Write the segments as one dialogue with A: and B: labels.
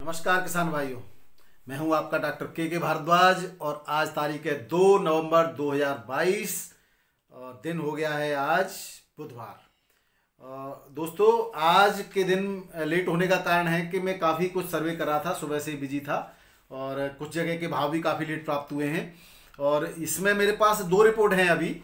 A: नमस्कार किसान भाइयों, मैं हूं आपका डॉक्टर के भारद्वाज और आज तारीख है 2 नवंबर 2022 और दिन हो गया है आज बुधवार। दोस्तों, आज के दिन लेट होने का कारण है कि मैं काफ़ी कुछ सर्वे कर रहा था, सुबह से ही बिजी था और कुछ जगह के भाव भी काफ़ी लेट प्राप्त हुए हैं। और इसमें मेरे पास दो रिपोर्ट हैं अभी,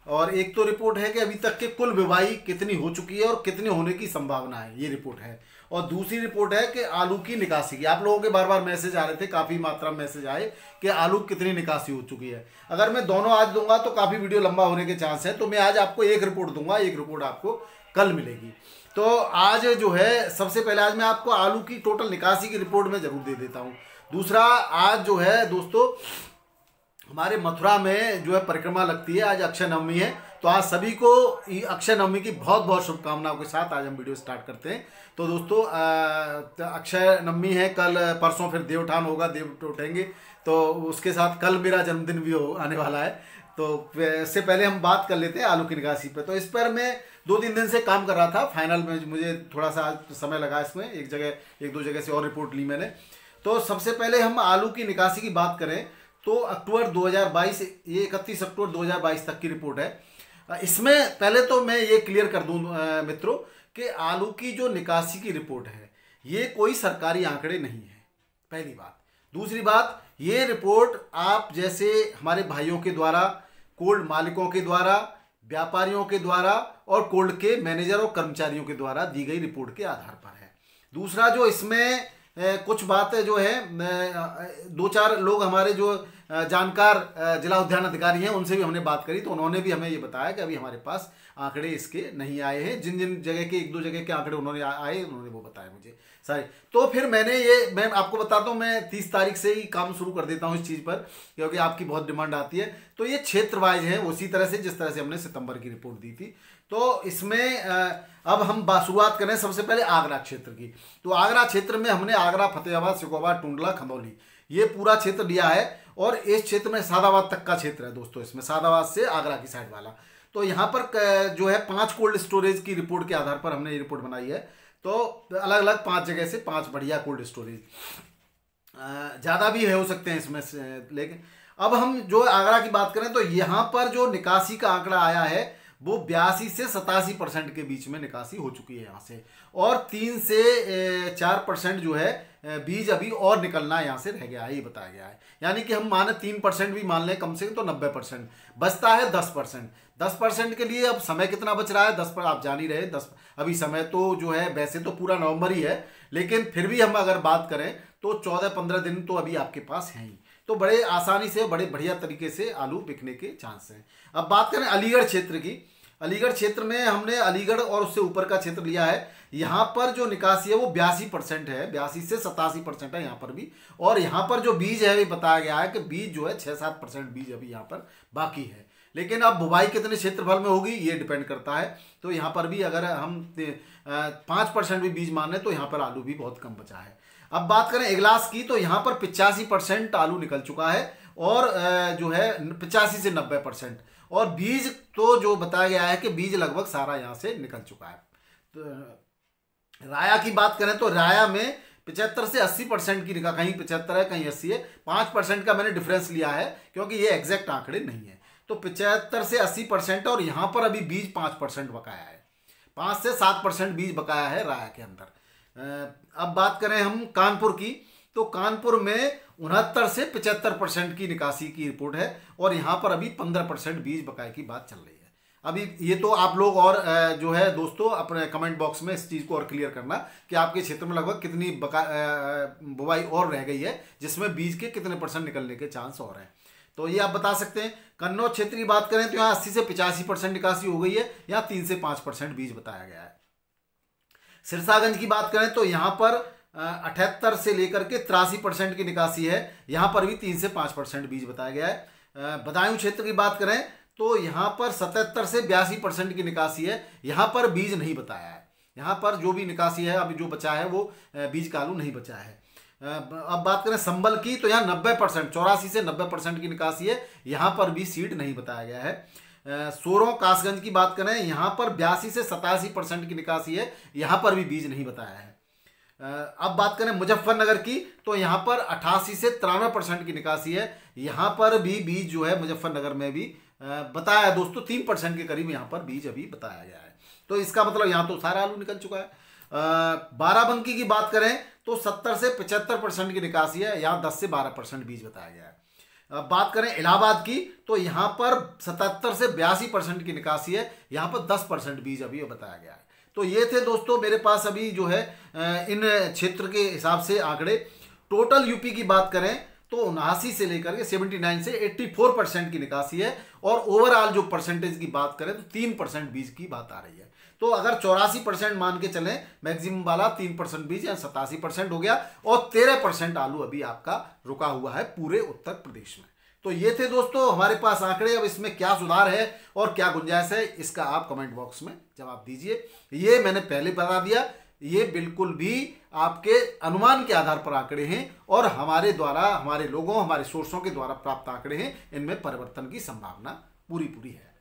A: और एक तो रिपोर्ट है कि अभी तक के कुल बुवाई कितनी हो चुकी है और कितने होने की संभावना है, ये रिपोर्ट है। और दूसरी रिपोर्ट है कि आलू की निकासी की। आप लोगों के बार बार मैसेज आ रहे थे, काफ़ी मात्रा में मैसेज आए कि आलू कितनी निकासी हो चुकी है। अगर मैं दोनों आज दूंगा तो काफ़ी वीडियो लंबा होने के चांस है, तो मैं आज आपको एक रिपोर्ट दूंगा, एक रिपोर्ट आपको कल मिलेगी। तो आज जो है सबसे पहले आज मैं आपको आलू की टोटल निकासी की रिपोर्ट में जरूर दे देता हूँ। दूसरा, आज जो है दोस्तों हमारे मथुरा में जो है परिक्रमा लगती है, आज अक्षय नवमी है, तो आज सभी को अक्षय नवमी की बहुत बहुत शुभकामनाओं के साथ आज हम वीडियो स्टार्ट करते हैं। तो दोस्तों अक्षय नवमी है, कल परसों फिर देवउठान होगा, देव उठेंगे, तो उसके साथ कल मेरा जन्मदिन भी आने वाला है। तो इससे पहले हम बात कर लेते हैं आलू की निकासी पे। तो इस पर मैं 2-3 दिन से काम कर रहा था, फाइनल में मुझे थोड़ा सा आज समय लगा इसमें, एक दो जगह से और रिपोर्ट ली मैंने। तो सबसे पहले हम आलू की निकासी की बात करें तो अक्टूबर 2022, ये 31 अक्टूबर 2022 तक की रिपोर्ट है। इसमें पहले तो मैं ये क्लियर कर दूं मित्रों कि आलू की जो निकासी की रिपोर्ट है ये कोई सरकारी आंकड़े नहीं है, पहली बात। दूसरी बात, ये रिपोर्ट आप जैसे हमारे भाइयों के द्वारा, कोल्ड मालिकों के द्वारा, व्यापारियों के द्वारा और कोल्ड के मैनेजर और कर्मचारियों के द्वारा दी गई रिपोर्ट के आधार पर है। दूसरा, जो इसमें कुछ बातें जो है, 2-4 लोग हमारे जो जानकार जिला उद्यान अधिकारी हैं उनसे भी हमने बात करी, तो उन्होंने भी हमें ये बताया कि अभी हमारे पास आंकड़े इसके नहीं आए हैं। जिन जिन जगह के 1-2 जगह के आंकड़े उन्होंने वो बताया मुझे सारे। तो फिर मैं आपको बताता हूँ, मैं 30 तारीख से ही काम शुरू कर देता हूँ इस चीज़ पर, क्योंकि आपकी बहुत डिमांड आती है। तो ये क्षेत्र वाइज है, उसी तरह से जिस तरह से हमने सितंबर की रिपोर्ट दी थी। तो इसमें अब हम शुरुआत करें सबसे पहले आगरा क्षेत्र की। तो आगरा क्षेत्र में हमने आगरा, फतेहाबाद, सिकोबाद, टुंडला, खंदौली, ये पूरा क्षेत्र लिया है। और इस क्षेत्र में सादाबाद तक का क्षेत्र है दोस्तों, इसमें सादाबाद से आगरा की साइड वाला। तो यहाँ पर जो है 5 कोल्ड स्टोरेज की रिपोर्ट के आधार पर हमने ये रिपोर्ट बनाई है। तो अलग अलग 5 जगह से 5 बढ़िया कोल्ड स्टोरेज, ज़्यादा भी हो सकते हैं इसमें से। लेकिन अब हम जो आगरा की बात करें तो यहाँ पर जो निकासी का आंकड़ा आया है वो 82 से 87% के बीच में निकासी हो चुकी है यहाँ से। और 3 से 4% जो है बीज अभी और निकलना यहाँ से रह गया है, ये बताया गया है। यानी कि हम माने 3% भी मान लें कम से कम, तो 90% बचता है 10%। 10% के लिए अब समय कितना बच रहा है? 10 पर आप जान ही रहे, 10 अभी समय तो जो है वैसे तो पूरा नवंबर ही है, लेकिन फिर भी हम अगर बात करें तो 14-15 दिन तो अभी आपके पास हैं ही। तो बड़े आसानी से, बड़े बढ़िया तरीके से आलू बिकने के चांस हैं। अब बात करें अलीगढ़ क्षेत्र की। अलीगढ़ क्षेत्र में हमने अलीगढ़ और उससे ऊपर का क्षेत्र लिया है। यहाँ पर जो निकासी है वो 82% है, 82 से 87% है यहाँ पर भी। और यहाँ पर जो बीज है ये बताया गया है कि बीज जो है 6-7% बीज अभी यहाँ पर बाकी है। लेकिन अब बुवाई कितने क्षेत्रफल में होगी ये डिपेंड करता है। तो यहाँ पर भी अगर हम 5% भी बीज मान लें तो यहाँ पर आलू भी बहुत कम बचा है। अब बात करें इगलास की, तो यहाँ पर 85% आलू निकल चुका है और जो है 85 से 90%। और बीज तो जो बताया गया है कि बीज लगभग सारा यहाँ से निकल चुका है। तो राया की बात करें तो राया में 75 से 80% की निकाह, कहीं 75 है कहीं 80 है, 5% का मैंने डिफरेंस लिया है क्योंकि ये एग्जैक्ट आंकड़े नहीं है। तो 75 से 80% और यहाँ पर अभी बीज 5% बकाया है, 5 से 7% बीज बकाया है राया के अंदर। अब बात करें हम कानपुर की, तो कानपुर में 69 से 75% की निकासी की रिपोर्ट है और यहाँ पर अभी 15% बीज बकाए की बात चल रही है। अभी ये तो आप लोग और जो है दोस्तों अपने कमेंट बॉक्स में इस चीज़ को और क्लियर करना कि आपके क्षेत्र में लगभग कितनी बुवाई और रह गई है, जिसमें बीज के कितने % निकलने के चांस और हैं, तो ये आप बता सकते हैं। कन्नौज क्षेत्र की बात करें तो यहाँ 80 से 85% निकासी हो गई है, यहाँ 3 से 5% बीज बताया गया है। सिरसागंज की बात करें तो यहाँ पर 78 से लेकर के 83% की निकासी है, यहाँ पर भी 3 से 5% बीज बताया गया है। बदायूं क्षेत्र की बात करें तो यहाँ पर 77 से 82% की निकासी है, यहाँ पर बीज नहीं बताया है। यहाँ पर जो भी निकासी है अभी जो बचा है वो बीज का आलू नहीं बचा है। अब बात करें संबल की, तो यहाँ 90%, 84 से 90% की निकासी है, यहाँ पर भी सीड नहीं बताया गया है। सोरों कासगंज की बात करें, यहाँ पर 82 से 87% की निकासी है, यहाँ पर भी बीज नहीं बताया है। अब बात करें मुजफ्फरनगर की, तो यहाँ पर 88 से 93% की निकासी है। यहाँ पर भी बीज जो है मुजफ्फरनगर में भी बताया है दोस्तों, 3% के करीब यहाँ पर बीज अभी बताया गया है। तो इसका मतलब यहाँ तो सारा आलू निकल चुका है। बाराबंकी की बात करें तो 70 से 75% की निकासी है, यहाँ 10 से 12% बीज बताया गया है। बात करें इलाहाबाद की, तो यहाँ पर 77 से 82% की निकासी है, यहाँ पर 10% बीज अभी बताया गया है। तो ये थे दोस्तों मेरे पास अभी जो है इन क्षेत्र के हिसाब से आंकड़े। टोटल यूपी की बात करें तो 79 से लेकर के 79 से 84% की निकासी है, और ओवरऑल जो परसेंटेज की बात करें तो 3% बीज की बात आ रही है। तो अगर 84% मान के चलें मैक्सिमम वाला, 3% बीज या 87% हो गया, और 13% आलू अभी आपका रुका हुआ है पूरे उत्तर प्रदेश में। तो ये थे दोस्तों हमारे पास आंकड़े। अब इसमें क्या सुधार है और क्या गुंजाइश है, इसका आप कमेंट बॉक्स में जवाब दीजिए। ये मैंने पहले बता दिया, ये बिल्कुल भी आपके अनुमान के आधार पर आंकड़े हैं, और हमारे द्वारा, हमारे लोगों, हमारे सोर्सों के द्वारा प्राप्त आंकड़े हैं। इनमें परिवर्तन की संभावना पूरी है।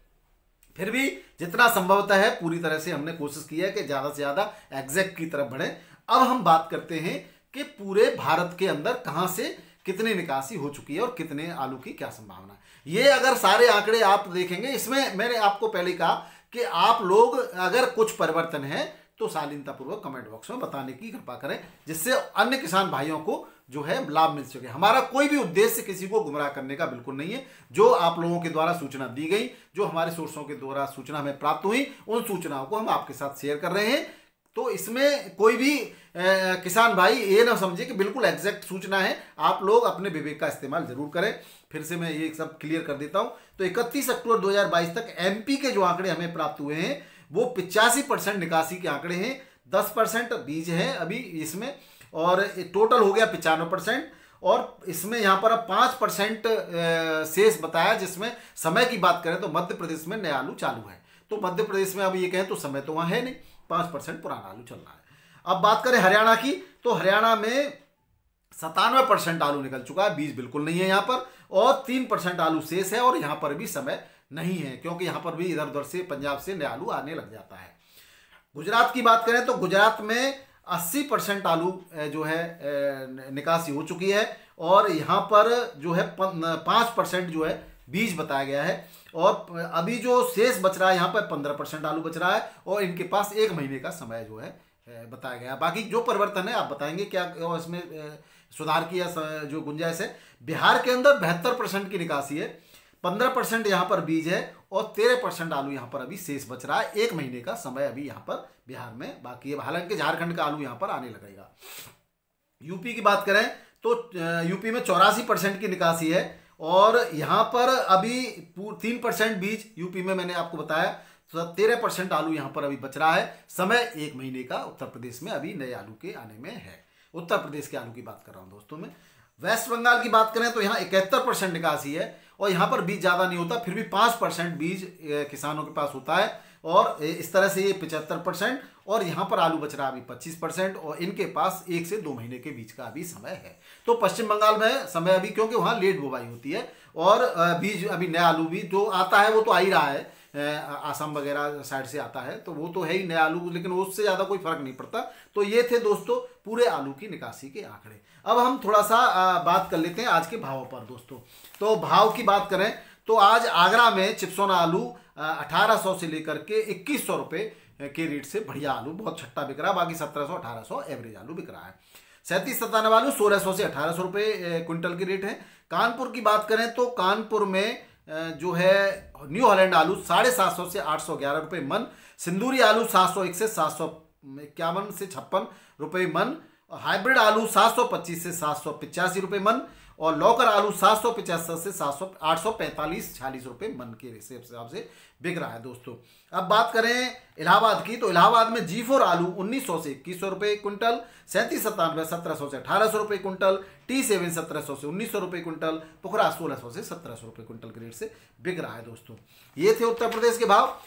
A: फिर भी जितना संभवतः है पूरी तरह से हमने कोशिश की है कि ज़्यादा से ज़्यादा एग्जैक्ट की तरफ बढ़े। अब हम बात करते हैं कि पूरे भारत के अंदर कहाँ से कितनी निकासी हो चुकी है और कितने आलू की क्या संभावना है। ये अगर सारे आंकड़े आप देखेंगे, इसमें मैंने आपको पहले कहा कि आप लोग अगर कुछ परिवर्तन है तो शालीनतापूर्वक कमेंट बॉक्स में बताने की कृपा करें, जिससे अन्य किसान भाइयों को जो है लाभ मिल सके। हमारा कोई भी उद्देश्य किसी को गुमराह करने का बिल्कुल नहीं है। जो आप लोगों के द्वारा सूचना दी गई, जो हमारे सोर्सों के द्वारा सूचना हमें प्राप्त हुई, उन सूचनाओं को हम आपके साथ शेयर कर रहे हैं। तो इसमें कोई भी किसान भाई ये ना समझे कि बिल्कुल एग्जैक्ट सूचना है। आप लोग अपने विवेक का इस्तेमाल जरूर करें। फिर से मैं ये सब क्लियर कर देता हूं। तो 31 अक्टूबर 2022 तक एमपी के जो आंकड़े हमें प्राप्त हुए हैं वो 85% निकासी के आंकड़े हैं। 10% बीज है अभी इसमें, और टोटल हो गया 95%। और इसमें यहाँ पर अब 5% शेष बताया, जिसमें समय की बात करें तो मध्य प्रदेश में नया आलू चालू है। तो मध्य प्रदेश में अब ये कहें तो समय तो वहाँ है नहीं, 5% पुराना आलू चल रहा है। अब बात करें हरियाणा की, तो हरियाणा में 97% आलू निकल चुका है, बीज बिल्कुल नहीं है यहाँ पर, और 3% आलू शेष है, और यहाँ पर भी समय नहीं है, क्योंकि यहाँ पर भी इधर उधर से पंजाब से नया आलू आने लग जाता है। गुजरात की बात करें तो गुजरात में 80% आलू जो है निकासी हो चुकी है, और यहाँ पर जो है 5% जो है बीज बताया गया है, और अभी जो शेष बच रहा है यहाँ पर 15% आलू बच रहा है, और इनके पास 1 महीने का समय जो है बताया गया। बाकी जो परिवर्तन है आप बताएंगे क्या इसमें सुधार की जो गुंजाइश है। बिहार के अंदर 72% की निकासी है, 15% यहाँ पर बीज है, और 13% आलू यहाँ पर अभी शेष बच रहा है। 1 महीने का समय अभी यहाँ पर बिहार में बाकी है। हालांकि झारखंड का आलू यहाँ पर आने लगेगा। यूपी की बात करें तो यूपी में 84% की निकासी है, और यहाँ पर अभी 3% बीज यूपी में मैंने आपको बताया, तो 13% आलू यहाँ पर अभी बच रहा है। समय 1 महीने का उत्तर प्रदेश में अभी नए आलू के आने में है। उत्तर प्रदेश के आलू की बात कर रहा हूँ दोस्तों में। वेस्ट बंगाल की बात करें तो यहाँ 71% निकासी है, और यहाँ पर बीज ज़्यादा नहीं होता, फिर भी 5% बीज किसानों के पास होता है, और इस तरह से ये 75%, और यहाँ पर आलू बच रहा है अभी 25%, और इनके पास 1 से 2 महीने के बीच का अभी समय है। तो पश्चिम बंगाल में समय अभी, क्योंकि वहाँ लेट बुवाई होती है, और बीज अभी नया आलू भी जो आता है वो तो आ ही रहा है, आसाम वगैरह साइड से आता है, तो वो तो है ही नया आलू, लेकिन उससे ज़्यादा कोई फर्क नहीं पड़ता। तो ये थे दोस्तों पूरे आलू की निकासी के आंकड़े। अब हम थोड़ा सा बात कर लेते हैं आज के भावों पर दोस्तों। तो भाव की बात करें तो आज आगरा में चिप्सोना आलू 1800 से लेकर के 2100 रुपये के रेट से बढ़िया आलू बहुत छट्टा बिक रहा है। बाकी 1700-1800 एवरेज आलू बिक रहा है। 3797 आलू 1600 से 1800 रुपये क्विंटल की रेट है। कानपुर की बात करें तो कानपुर में जो है न्यू हॉलैंड आलू 750 से 811 रुपये मन, सिंदूरी आलू 701 से 751 से 56 रुपये मन, हाइब्रिड आलू 725 से 785 रुपये मन, और लौकर आलू 775 से 845-46 रुपये मन के हिसाब से बिक रहा है दोस्तों। अब बात करें इलाहाबाद की, तो इलाहाबाद में G4 आलू 1900 से 2100 रुपये क्विंटल, 3797 1700 से 1800 रुपये क्विंटल, T7 1700 से 1900 रुपये क्विंटल, पुखरा 1600 से 1700 रुपये क्विंटल के रेट से बिक रहा है दोस्तों। ये थे उत्तर प्रदेश के भाव।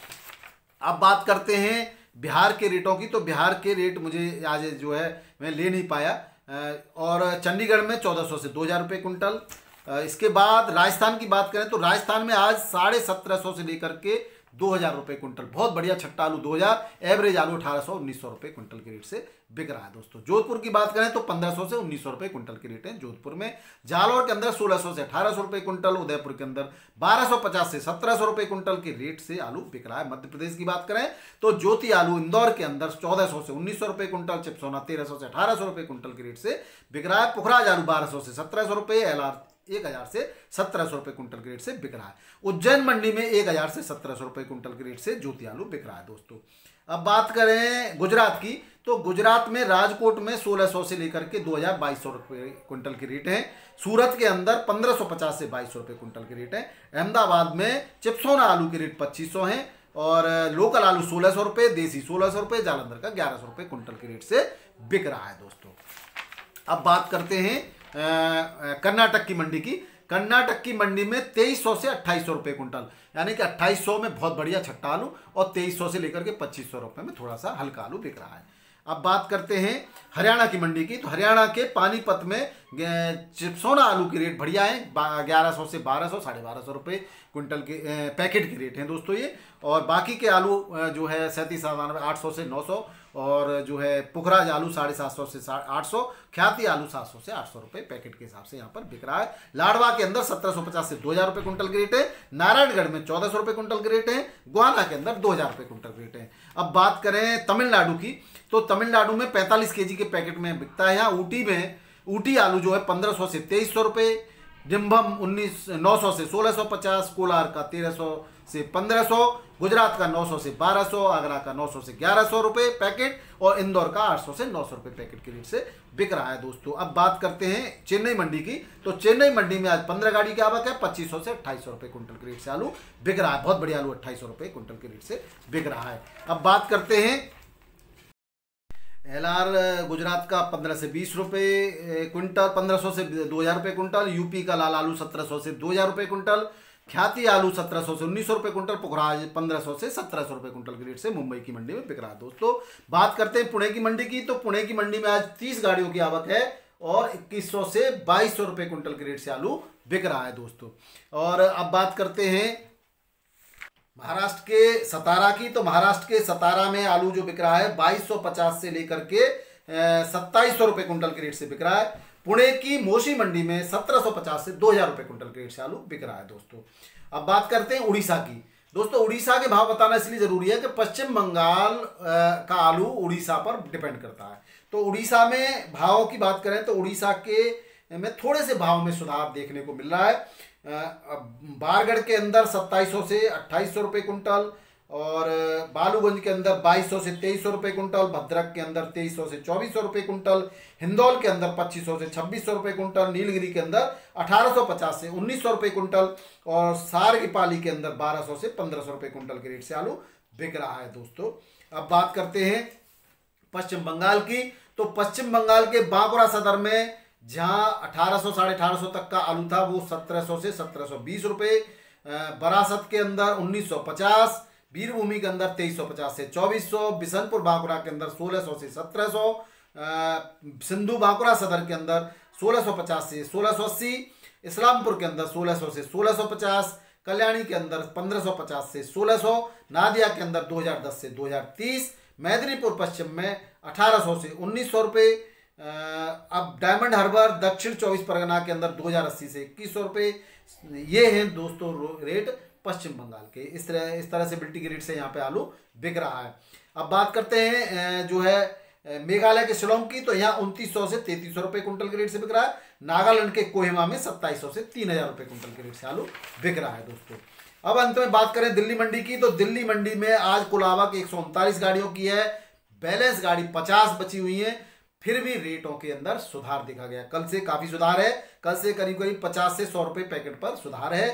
A: अब बात करते हैं बिहार के रेटों की। तो बिहार के रेट मुझे आज जो है मैं ले नहीं पाया, और चंडीगढ़ में 1400 से 2000 रुपये क्विंटल। इसके बाद राजस्थान की बात करें तो राजस्थान में आज 1750 से लेकर के 2000 रुपये क्विंटल। बहुत बढ़िया छट्टा आलू 2000, एवरेज आलू 1800-1900 रुपये क्विंटल के रेट से बिक रहा है दोस्तों। जोधपुर की बात करें तो 1500 से 1900 रुपये क्विंटल के रेट है जोधपुर में। जालौर के अंदर 1600 से 1800 रुपये क्विंटल, उदयपुर के अंदर 1250 से 1700 रुपये क्विंटल के रेट से आलू बिक रहा है। मध्य प्रदेश की बात करें तो ज्योति आलू इंदौर के अंदर 1400 से 1900 रुपये क्विंटल, चिपसोना 1300 से 1800 रुपये क्विंटल के रेट से बिक रहा है। पुखराज आलू 1200 से 1700 रुपये, एलआर 1000 से 1700 रुपये क्विंटल के रेट से बिक रहा है। उज्जैन मंडी में 1000 से 1700 रुपये क्विंटल के रेट से ज्योति आलू बिक रहा है दोस्तों। अब बात करें गुजरात की तो गुजरात में राजकोट में 1600 से लेकर के 2200 रुपये क्विंटल के रेट है। सूरत के अंदर 1550 से 2200 रुपये क्विंटल के रेट है। अहमदाबाद में चिपसोना आलू के रेट 2500 हैं और लोकल आलू 1600 रुपये, देसी 1600 रुपये, जालंधर का 1100 रुपये क्विंटल के रेट से बिक रहा है दोस्तों। अब बात करते हैं कर्नाटक की मंडी की। कर्नाटक की मंडी में 2300 से 2800 रुपये क्विंटल, यानी कि 2800 में बहुत बढ़िया छट्टा आलू और 2300 से लेकर के 2500 रुपये में थोड़ा सा हल्का आलू बिक रहा है। अब बात करते हैं हरियाणा की मंडी की तो हरियाणा के पानीपत में चिपसोना आलू के रेट बढ़िया है, 1100 से 1200, 1250 रुपये क्विंटल के पैकेट के रेट हैं दोस्तों ये। और बाकी के आलू जो है 3797, 800 से 900, और जो है पुखराज आलू 750 से 800, ख्याति आलू 700 से 800 रुपये पैकेट के हिसाब से यहाँ पर बिक रहा है। लाडवा के अंदर 1750 से 2000 रुपये क्विंटल के रेट है। नारायणगढ़ में 1400 रुपये क्विंटल के रेट है। गोहाना के अंदर 2000 रुपये क्विंटल के रेट है। अब बात करें तमिलनाडु की तो तमिलनाडु में 45 kg के पैकेट में बिकता है। यहाँ ऊटी में ऊटी आलू जो है 1500 से 2300 रुपये, डिम्भम 900 से 1650, कोलार का 1300 से 1500, गुजरात का 900 से 1200, आगरा का 900 से 1100 रुपये पैकेट और इंदौर का 800 से 900 रुपये पैकेट के रेट से बिक रहा है दोस्तों। अब बात करते हैं चेन्नई मंडी की तो चेन्नई मंडी में आज 15 गाड़ी की आवक है। 2500 से 2800 रुपये क्विंटल के रेट से आलू बिक रहा है। बहुत बढ़िया आलू 2800 रुपये क्विंटल के रेट से बिक रहा है। अब बात करते हैं एलआर गुजरात का 15 से 20 रुपये क्विंटल, 1500 से 2000 रुपये क्विंटल। यूपी का लाल आलू 1700 से 2000 रुपये क्विंटल। ख्याति आलू 1700 से 1900 रुपये क्विंटल। पुखराज 1500 से 1700 रुपये क्विंटल के रेट से मुंबई की मंडी में बिक रहा है दोस्तों। बात करते हैं पुणे की मंडी की तो पुणे की मंडी में आज 30 गाड़ियों की आवक है और 2100 से 2200 रुपये क्विंटल के रेट से आलू बिक रहा है दोस्तों। और अब बात करते हैं महाराष्ट्र के सतारा की तो महाराष्ट्र के सतारा में आलू जो बिक रहा है 2250 से लेकर के 2700 रुपये क्विंटल के रेट से बिक रहा है। पुणे की मोशी मंडी में 1750 से 2000 रुपये क्विंटल के रेट से आलू बिक रहा है दोस्तों। अब बात करते हैं उड़ीसा की दोस्तों। उड़ीसा के भाव बताना इसलिए जरूरी है कि पश्चिम बंगाल का आलू उड़ीसा पर डिपेंड करता है। तो उड़ीसा में भाव की बात करें तो उड़ीसा के में थोड़े से भाव में सुधार देखने को मिल रहा है। बारगढ़ के अंदर 2700 से 2800 रुपये क्विंटल और बालूगंज के अंदर 2200 से 2300 रुपये क्विंटल। भद्रक के अंदर 2300 से 2400 रुपये क्विंटल। हिंदौल के अंदर 2500 से 2600 रुपये क्विंटल। नीलगिरी के अंदर 1850 से 1900 रुपये क्विंटल और सारगीपाली के अंदर 1200 से 1500 रुपये क्विंटल के रेट से आलू बिक रहा है दोस्तों। अब बात करते हैं पश्चिम बंगाल की तो पश्चिम बंगाल के बांकुरा सदर में जहां 1800 साढ़े 1800 तक का आलू था वो 1700 से 1720 रुपये। बरासत के अंदर 1950, वीरभूमि के अंदर 2350 से 2400, बिशनपुर बांकुरा के अंदर 1600 से 1700, सिंधु बांकुरा सदर के अंदर 1650 से 1680, इस्लामपुर के अंदर 1600 से 1650, कल्याणी के अंदर 1550 से 1600, नादिया के अंदर 2010 से 2030, मेदिनीपुर पश्चिम में 1800 से 1900 रुपये। अब डायमंड हार्बर दक्षिण 24 परगना के अंदर 2080 से 2100 रुपये। ये हैं दोस्तों रेट पश्चिम बंगाल के। इस तरह से बिल्टी के रेट से यहाँ पे आलू बिक रहा है। अब बात करते हैं जो है मेघालय के शिलोंग की तो यहाँ 2900 से 3300 रुपये क्विंटल के रेट से बिक रहा है। नागालैंड के कोहिमा में 2700 से 3000 रुपये क्विंटल के रेट से आलू बिक रहा है दोस्तों। अब अंत में बात करें दिल्ली मंडी की तो दिल्ली मंडी में आज कुल आवक 139 गाड़ियों की है। बैलेंस गाड़ी 50 बची हुई है। फिर भी रेटों के अंदर सुधार देखा गया। कल से काफी सुधार है। कल से करीब करीब 50 से 100 रुपये पैकेट पर सुधार है।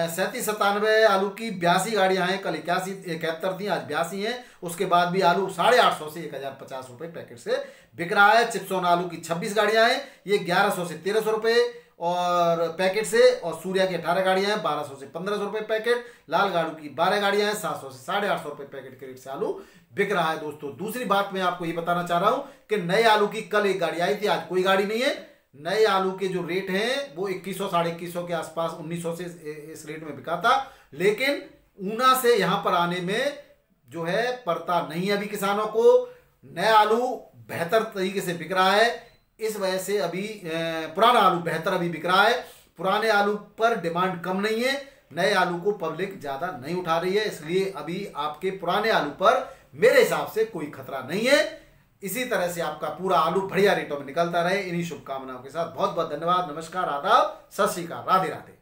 A: 3797 आलू की 82 गाड़ियां हैं। कल 71 थी, आज 82 हैं। उसके बाद भी आलू 850 से 1050 रुपये पैकेट से बिक रहा है। चिपसोना आलू की 26 गाड़ियां हैं, ये 1100 से 1300 रुपये और पैकेट से। और सूर्या की 18 गाड़ियां हैं, 1200 से 1500 रुपये पैकेट। लाल गाड़ू की 12 गाड़ियां हैं, 700 से 850 रुपये पैकेट के रेट से आलू बिक रहा है दोस्तों। दूसरी बात मैं आपको ये बताना चाह रहा हूं कि नए आलू की कल एक गाड़ी आई थी, आज कोई गाड़ी नहीं है। नए आलू के जो रेट हैं वो 2100 साढ़े 2100 के आसपास 1900 से इस रेट में बिका था, लेकिन ऊना से यहाँ पर आने में जो है पड़ता नहीं है अभी किसानों को। नया आलू बेहतर तरीके से बिक रहा है, इस वजह से अभी पुराना आलू बेहतर अभी बिक रहा है। पुराने आलू पर डिमांड कम नहीं है, नए आलू को पब्लिक ज़्यादा नहीं उठा रही है, इसलिए अभी आपके पुराने आलू पर मेरे हिसाब से कोई खतरा नहीं है। इसी तरह से आपका पूरा आलू बढ़िया रेटों में निकलता रहे, इन्हीं शुभकामनाओं के साथ बहुत बहुत धन्यवाद। नमस्कार, आदाब, सत श्री अकाल, राधे राधे।